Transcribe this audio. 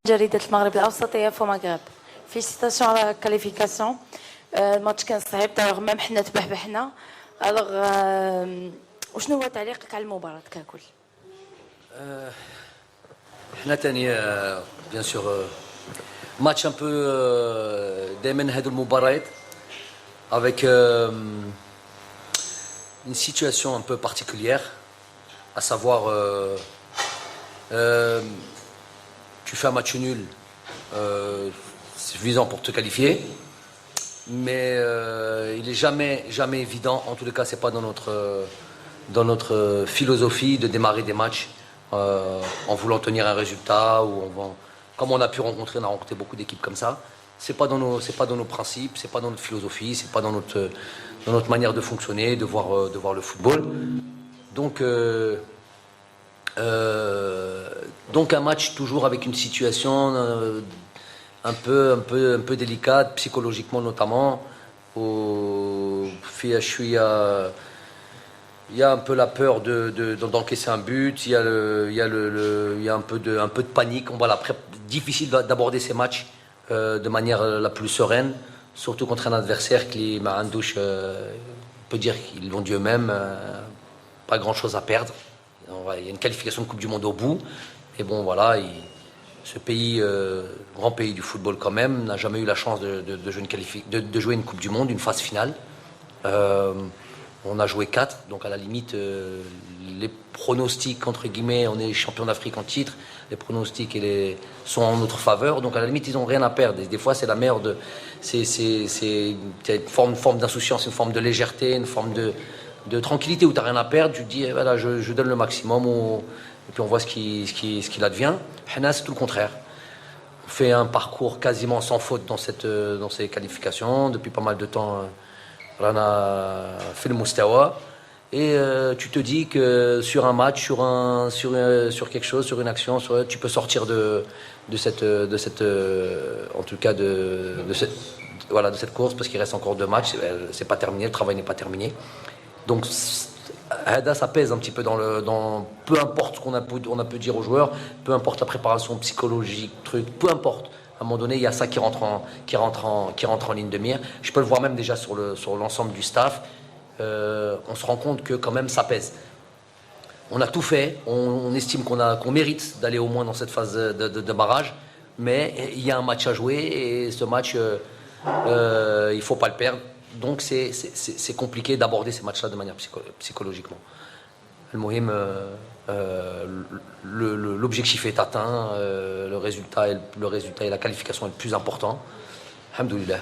جريدة المغرب الأوسطية في مغرب. فيليسيتاسيون على الكاليفيكاسيون. الماتش كان صعيب دايوغ ميم حنا تبهبحنا. الوغ وشنو هو تعليقك على المباراة ككل؟ حنا تاني بيان سور ماتش ان بو دائما هادو المباريات avec une situation un peu particulière, à savoir tu fais un match nul, c'est suffisant pour te qualifier, mais il est jamais évident, en tous les cas c'est pas dans notre philosophie de démarrer des matchs en voulant tenir un résultat ou comme on a pu rencontrer, on a rencontré beaucoup d'équipes comme ça. C'est pas dans nos principes, c'est pas dans notre philosophie, c'est pas dans notre manière de fonctionner, de voir le football. Donc un match toujours avec une situation un peu délicate, psychologiquement notamment. Il y a un peu la peur d'encaisser un but, il y a un peu de panique. Voilà, difficile d'aborder ces matchs de manière la plus sereine, surtout contre un adversaire qui m'a un douche, on peut dire qu'ils l'ont dit eux-mêmes, pas grand-chose à perdre. Il y a une qualification de Coupe du Monde au bout, et bon voilà, ce pays, grand pays du football quand même, n'a jamais eu la chance de jouer une Coupe du Monde, une phase finale. On a joué 4, donc à la limite, les pronostics, entre guillemets, on est champion d'Afrique en titre, les pronostics sont en notre faveur, donc à la limite, ils n'ont rien à perdre. Et des fois, c'est la merde, c'est une forme d'insouciance, une forme de légèreté, une forme de tranquillité où tu n'as rien à perdre, tu te dis, voilà, je donne le maximum, et puis on voit ce qu'il advient. Hana, c'est tout le contraire. On fait un parcours quasiment sans faute dans ces qualifications, depuis pas mal de temps. Rana fait le Moustawa et tu te dis que sur un match, sur quelque chose, sur une action, tu peux sortir de cette en tout cas de cette course parce qu'il reste encore 2 matchs, c'est pas terminé, le travail n'est pas terminé. Donc ça pèse un petit peu dans peu importe ce qu'on a pu dire aux joueurs, peu importe la préparation psychologique, peu importe. À un moment donné, il y a ça qui rentre en ligne de mire. Je peux le voir même déjà sur l'ensemble du staff. On se rend compte que quand même ça pèse. On a tout fait. On estime qu'on mérite d'aller au moins dans cette phase de barrage. Mais il y a un match à jouer et ce match, il ne faut pas le perdre. Donc c'est compliqué d'aborder ces matchs-là de manière psychologiquement. L'objectif est atteint, le résultat et la qualification est le plus important. Alhamdoulilah.